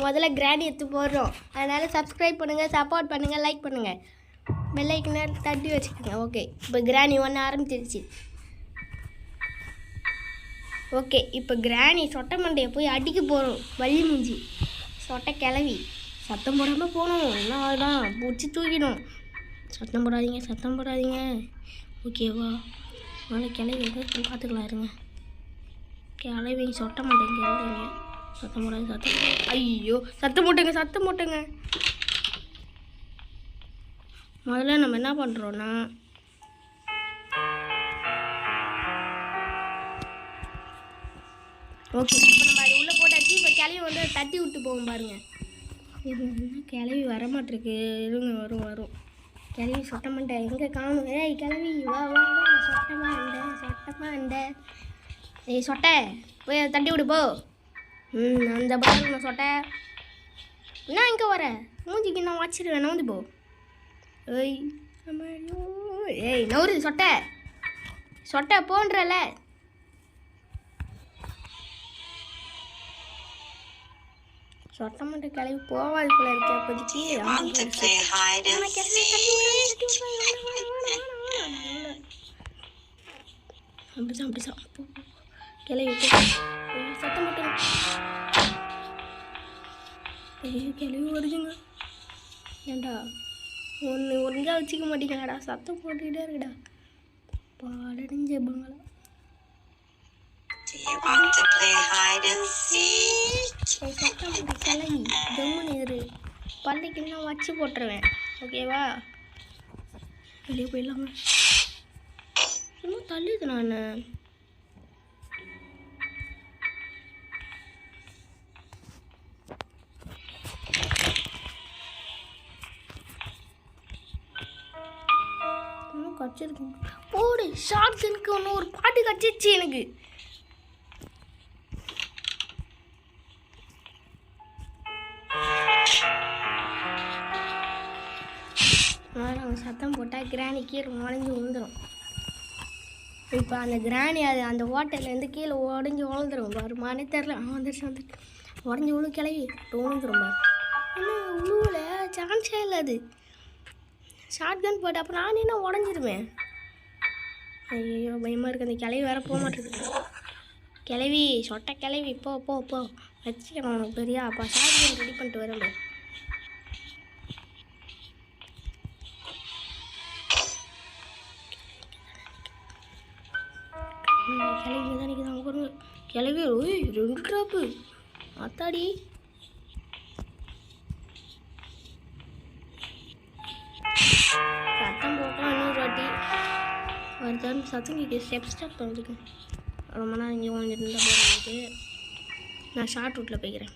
முதல்ல கிராணி எடுத்து போடுறோம். அதனால் சப்ஸ்கிரைப் பண்ணுங்கள், சப்போர்ட் பண்ணுங்கள், லைக் பண்ணுங்கள், பெல் ஐக்கனை தட்டி வச்சுக்கோங்க. ஓகே, இப்போ கிராணி 1 ஆரம்பிச்சிருச்சு. ஓகே, இப்போ கிராணி சொட்டை மண்டையை போய் அடிக்க போகிறோம். வள்ளி மூஞ்சி சொட்டை கிளவி சத்தம் போடாமல் போகணும். என்ன அதுதான் பிடிச்சி தூக்கிடும். சத்தம் போடாதீங்க. ஓகேவா? நாளை கிளவி எங்கே பார்த்துக்கலாம் இருங்க. கிளவி சொட்டை மண்டைங்க எழுதுங்க. சத்தம் போடாது. ஐயோ, சத்தம் போட்டுங்க. முதல்ல நம்ம என்ன பண்ணுறோன்னா, ஓகே, இப்போ நம்ம அது உள்ளே போட்டாச்சு. இப்போ கிளவி வந்து தட்டி விட்டு போகும் பாருங்க. இது கிளவி வரமாட்டிருக்கு. இருங்க, வரும். கிளவி சொட்டை மண்டை எங்கே காணும்? ஏய் கிளவி வா, சொட்டமா அண்டை. ஏய் சொட்டை, போய் அதை தட்டி விடு போ. அந்த பாருங்க சொட்டை. என்ன இங்கே வர? மூஞ்சிக்கு நான் வச்சிருவேன், நவுந்து போ. ஏய் நவுறு சொட்டை போன்றல. சொட்டை மட்டும் கிளம்பி போவாது போல இருக்கே அப்போதைக்கு. அப்படிதான் கிளவி சத்தம் மட்டும். கிளவி வருதுங்க. ஏண்டா ஒழுங்கா வச்சுக்க மாட்டேங்கடா, சத்தம் போட்டுக்கிட்டே இருக்குடா. பாடடைஞ்ச பங்களா. கிளவி தம்முன்னு இரு, பள்ளிக்கெல்லாம் வச்சு போட்டுருவேன். ஓகேவா? வெளியே போயிடலாங்க. சும்மா தள்ளுது. நான் கச்சிருக்கேன். போடு ஷார்ட்ஸனுக்கு ஒன்று ஒரு பாட்டு கச்சிச்சு எனக்கு. சத்தம் போட்டால் கிராணி கீழே உடஞ்சி விழுந்துடும். இப்போ அந்த கிராணி அந்த ஹோட்டல்லேருந்து கீழே உடஞ்சி விழுந்துடும். வருமானே தெரில. வந்துடுச்சு உடஞ்சி விழு கிளவி விழுந்துடும் பாரு. இன்னும் உழுவுல சான்ஸே இல்லை. அது ஷார்ட் போட்டு அப்போ நான் என்ன உடஞ்சிருவேன். ஐயோ பயமாக இருக்குது. அந்த கிளவி வேறு போக மாட்டேங்குது. கிளவி சொட்டை கிளவி போ வச்சுக்கணும். உனக்கு பெரியா அப்போ ஷார்ட் ரெடி பண்ணிட்டு வரேன். கிளவி தான் நிற்குதான் பாருங்க. கிளவி 2 ட்ராப்பு அத்தாடி. சத்தம் போட்டால் இன்னொரு வாட்டி வருதான்னு சத்தம் கேட்குது. ஸ்டெப் பண்ணிருக்கேன். ரொம்ப நாள் இங்கே வாங்கிட்டு இருந்தால் போகிறதுக்கு நான் ஷார்ட் ரூட்டில் போய்க்கிறேன்.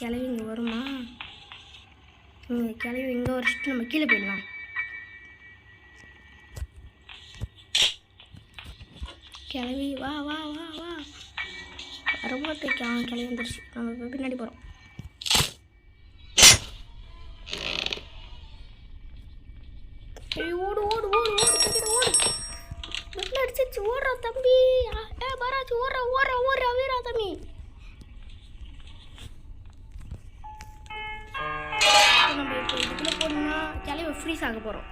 கிளவி இங்கே வருமா? கிளவி இங்கே வச்சுட்டு நம்ம கீழே போயிடலாம். கிளவி வா வரமாட்டேக்கா. கிளவி வந்துடுச்சு. நம்ம பின்னாடி போகிறோம். ஓடு அடிச்சிச்சு. ஓடுறா தம்பி. பாராச்சு ஓடுறா வீரா தம்பி. நம்ம இப்போ இதுக்குள்ளே போனோம்னா கிளவி ஃப்ரீஸ் ஆக போகிறோம்.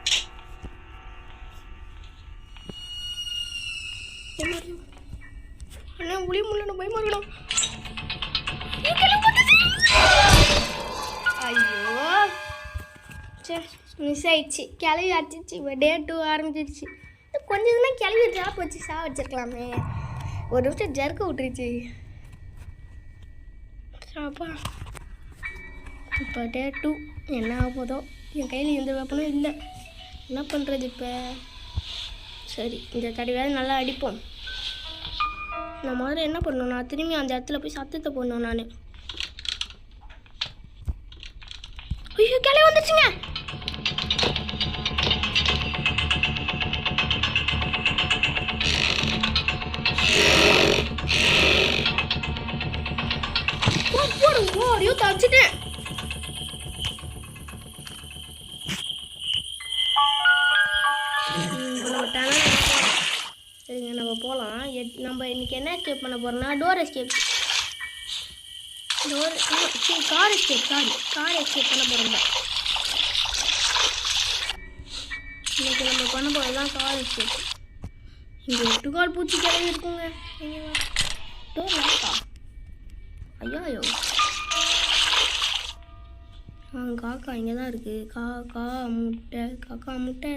அண்ணா உளி முள்ள பயமா இருக்கணும். ஐயோ சரி மிஸ் ஆயிடுச்சு. கிளவி அடிச்சிச்சு. இப்போ டே 2 ஆரம்பிச்சிருச்சு. கொஞ்சம் இதுனா கிளவி ட்ராப் வச்சு வச்சிருக்கலாமே. ஒரு நிமிஷம் ஜர்க்க விட்டுருச்சு. அப்பா இப்போ டே 2 என்ன ஆக போதோ. என் கையில் எந்த வெப்பனும் இல்லை. என்ன பண்ணுறது இப்போ? சரி இந்த தடவையாவது நல்லா அடிப்போம். நான் முதல்ல என்ன பண்ணணும், நான் திரும்பி அந்த இடத்துல போய் சத்தத்தை போடணும். நான் ஐயோ கிளவி வந்துச்சுங்க. ஓடியோ தப்பிச்சிட்டேன். நம்ம போகலாம். நம்ம இன்றைக்கி என்ன எஸ்கேப் பண்ண போகிறோம்னா door escape car escape car escape பண்ண போகிறோம். இன்றைக்கி நம்ம பண்ண போகிறதுலாம் கார் எஸ்கேப். இங்கே 8 கால் பூச்சி கிளம்பி இருக்குங்க. டோர் லாக்கா? ஐயோ காக்கா இங்கே தான் இருக்குது. காக்கா முட்டை.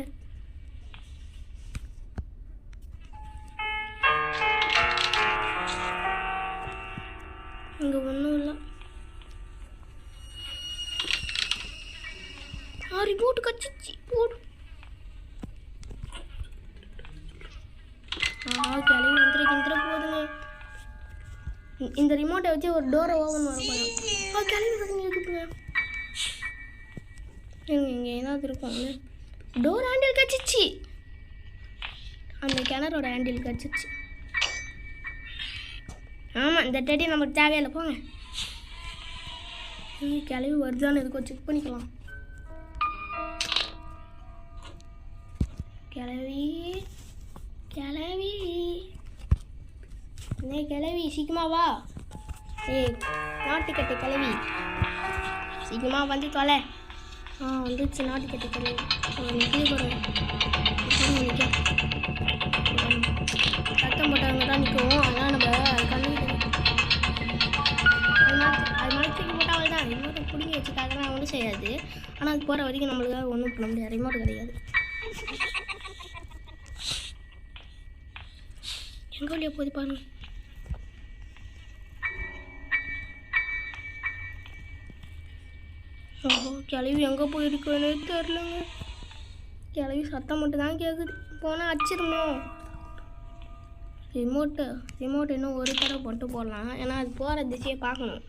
இங்கே ஒன்றும் இல்லை. ரிமோட் கச்சிச்சு போடு. கிளம்பி வந்துருக்கின்ற போதுங்க. இந்த ரிமோட்டை வச்சு ஒரு டோரை ஓப்பன் பண்ண போகிறோம். கிளம்பி வந்து இருக்குங்க. இங்கே ஏதாவது இருக்கும்ல. டோர் ஹேண்டில் கச்சிச்சு. அந்த கிணறோட ஹேண்டில் கச்சிச்சு. ஆமாம், இந்த டெடி நமக்கு தேவையில்லை. போங்க. கிளவி வருதான்னு இருக்கும், செக் பண்ணிக்கலாம். கிளவி சீக்கிரமா வா. நாட்டுக்கட்டை கிளவி சீக்கிரமா வந்து தொலை. வந்துச்சு நாட்டுக்கட்டை கிளவி. சத்தம் போட்டவங்க தான் நிற்கும். அதனால் நம்ம கண்ணு அது மாதிரி தூக்கி போட்டால் தான் ரிமோட்டை பிடிங்கி வச்சுக்காதான் ஒன்றும் செய்யாது. ஆனால் அது போகிற வரைக்கும் நம்மளுக்காக ஒன்றும் பண்ண முடியாது. ரிமோட் கிடையாது. எங்கே வழியா போது பாருங்க. கிளவி எங்கே போயிருக்குன்னு தெரிலங்க. கிளவி சத்தம் மட்டும் தான் கேட்குது. போனால் அடிச்சிருமோ. ரிமோட் இன்னும் ஒரு தடவை போட்டு போடலாம். ஏன்னா அது போகிற திசையை பார்க்கணும்.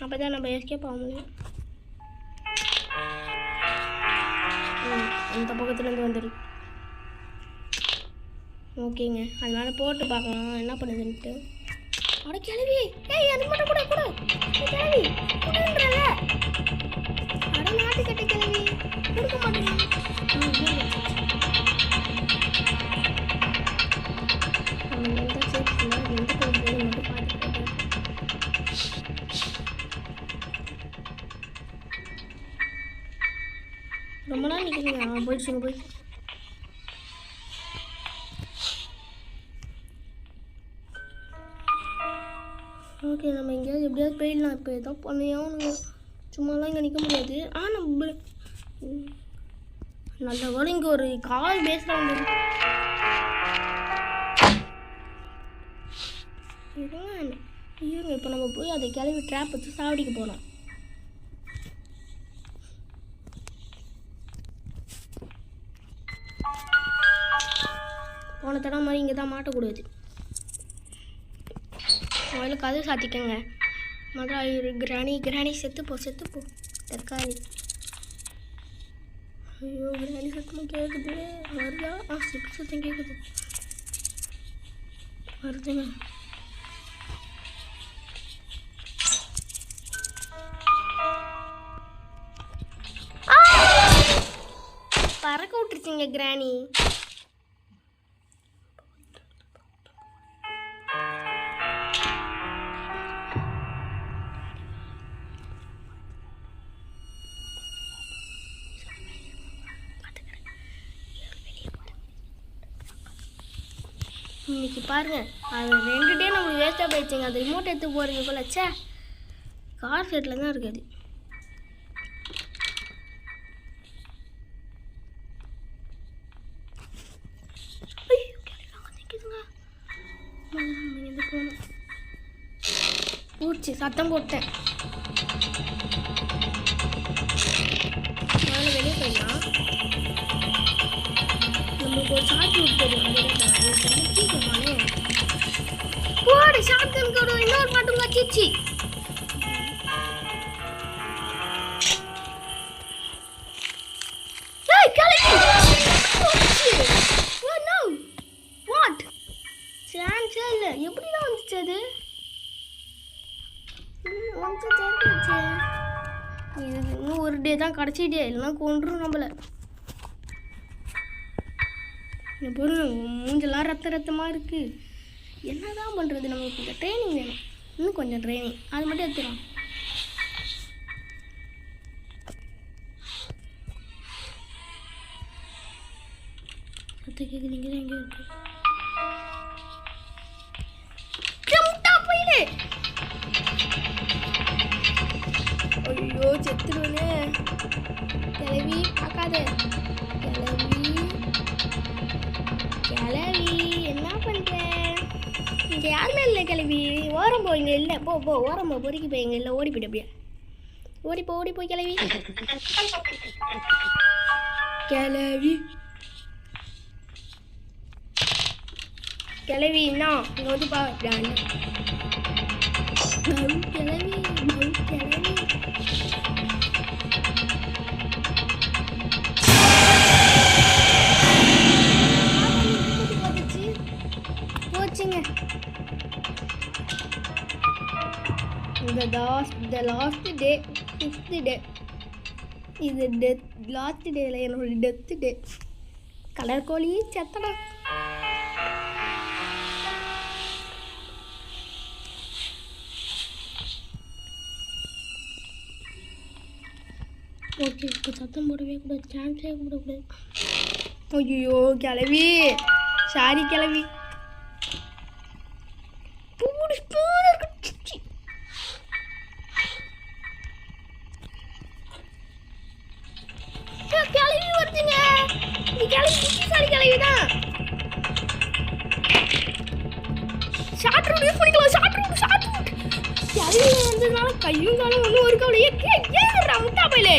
அப்போ தான் நம்ம எஸ்கேப் ஆக முடியும். அந்த பக்கத்துலேருந்து வந்துடும். ஓகேங்க, அதனால போட்டு பார்க்கலாம் என்ன பண்ணுதுன்ட்டு. அட கிளவி, அது மட்டும் கூட கிளவி கொடுன்றல. அட நாட்டுக்கட்டை கிளவி கொடுக்க மாட்டேங்க. ரொம்ப நாள் நிற்கிறீங்க. போயிடுச்சுங்க. ஓகே, நம்ம எங்கேயாவது எப்படியாவது போயிடலாம். இப்போ ஏதோ பண்ணியாவது சும்மாலாம் இங்கே நிற்க முடியாது. நம்ம நல்ல வேலை இங்கே ஒரு கால் பேசுகிறாங்க. இருங்க, இப்போ நம்ம போய் அதை கிளவி ட்ராப் வச்சு சாவடிக்க போகலாம். போன தடவை மாதிரி இங்கே தான் மாட்டக்கூடாது. முதல்ல கதவு சாத்திக்கங்க. முதல்ல கிராணி செத்துப்போ தற்காலி. ஐயோ, கிராணி சத்தமாக கேட்குது. வருதா? சத்தம் கேட்குது. வருதுங்க. பறக்க விட்டுருச்சிங்க கிராணி. இன்னைக்கு பாருங்க, அது 2 டே நம்மளுக்கு வேஸ்ட்டாக போயிடுச்சுங்க. அது ரிமோட் எடுத்து போகிறீங்க போல. சே, கார் செட்டில் தான் இருக்குது. பூச்சி சத்தம் போட்டேன். வெளியே போயிடலாம். நம்மளுக்கு ஒரு ஷார்ட் ரூட் தெரியும். போடு ஷார்ட் கன் கூட இன்னொரு பாட்டும் வச்சிச்சு. ஏய் கிளவி. Oh no. வாட்? சான்சல் எப்படிலாம் வந்துச்சு அது? இன்னும் ஒரு டே தான் கடைசி டே. இல்லைன்னா கொன்றும் நம்மள. என் பொருள் மூஞ்செல்லாம் ரத்தமாக இருக்குது. என்ன தான் பண்ணுறது? நமக்கு கொஞ்சம் ட்ரைனிங் வேணும். இன்னும் கொஞ்சம் ட்ரைனிங் அது மட்டும் எடுத்துக்கலாம். சத்த கேட்குறீங்க எங்கே இருக்கு? போயிடு. ஐயோ செத்துருவேனே. கிளவி பார்க்காத. கிளவி என்ன பண்ணுற? இங்கே யாருமே இல்லை கிளவி. ஓரம் போ. இங்கே இல்லை. போ ஓரம் போ. பொறுக்கி போய் இங்கே இல்லை. ஓடி போய்ட்டு அப்படியே ஓடி போய் கிளவி. கிளவி இன்னும் இங்கே வந்து பா. கிளவி போச்சுங்க. இந்த லாஸ்ட் டே 5th டே. இது லாஸ்ட் டேல என்னோட டெத் டே. கலர் கோழி செத்தடா. ஓகே இப்போ சத்தம் போடவே கூடாது. சான்ஸே கூடக்கூடாது. ஐயோ கிளவி. சாரி கிளவி. கிளவி வருதுங்க. கிளவி கிளவி தான். ஷார்ட் ரூட் யூஸ் பண்ணிக்கலாம். ஷார்ட் ரூட் கிளவி வந்ததுனால கையும் காலும் ஒன்றும் ஒரு கவலையே ஏறா முட்டா பையிலே.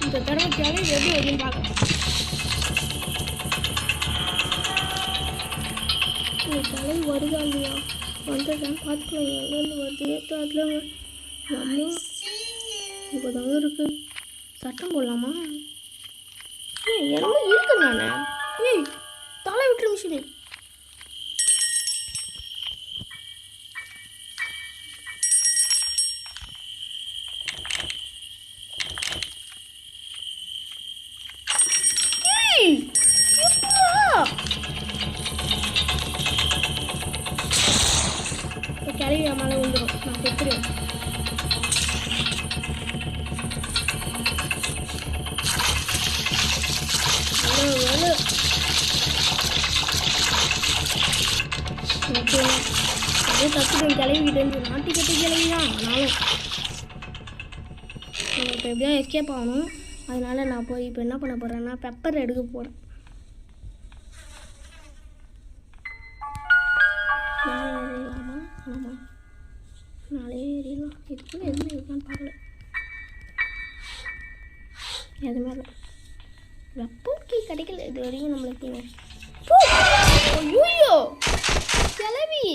இந்த தடவை கிளவி எப்படி வருதுன்னு பார்க்கலாம். கிளவி வருதா இல்லையா? வந்ததான் பார்த்துக்கலாம். எங்கேருந்து வருது அதில் நம்ம இப்போ தாங்க இருக்குது. சட்டம் போடலாமா? என்னமோ இருக்கு நானே. ஏய் தலை விட்டுரு மிஷினு. கிளவி மேலே வந்துடும். நான் செத்துருவேன். ஓகே அதே தத்துட்டு கிளவிக்கிட்டு இருந்து நாட்டி கட்டி கிளவி தான். ஆனாலும் இப்போ எப்படியா எஸ்கேப் ஆகணும். அதனால நான் போய் இப்போ என்ன பண்ண போகிறேன்னா பெப்பர் எடுக்க போகிறேன். மேலே ஏறிடலாமா? ஆமாம் மேலே ஏறிடலாம். இதுக்குள்ளே எதுவுமே இருக்கான்னு பார்க்கல. எது மேலே வெப்போக்கி கிடைக்கல இது வரைக்கும் நம்மளுக்கு. ஐயோ கிளவி.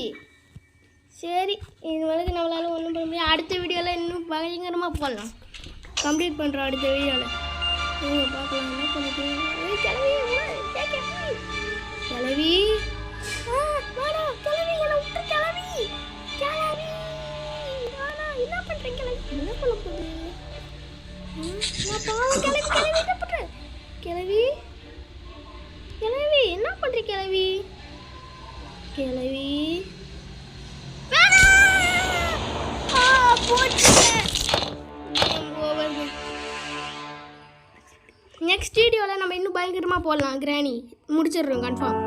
சரி இது வரைக்கும் நம்மளால ஒன்றும் பண்ண முடியாது. அடுத்த வீடியோவில் இன்னும் பயங்கரமாக போடலாம். கம்ப்ளீட் பண்ணுறோம் அடுத்த வீடியோவில். நீங்கள் பார்க்கலாம் என்ன பண்ணிட்டு. கிளவி கிளவி வாடா கிளவி. என்னை விட்டு கிளவி. வாடா என்ன பண்ணுறேன் கிளவி? என்ன பண்ண போகுது? நான் பாவம் கிளவி. என்ன பண்ணுறேன் கிளவி? என்ன பண்ணுற கிளவி? நெக்ஸ்ட் வீடியோவில் நம்ம இன்னும் பயங்கரமாக போடலாம். கிராணி முடிச்சிடுறோம் கன்ஃபார்ம்.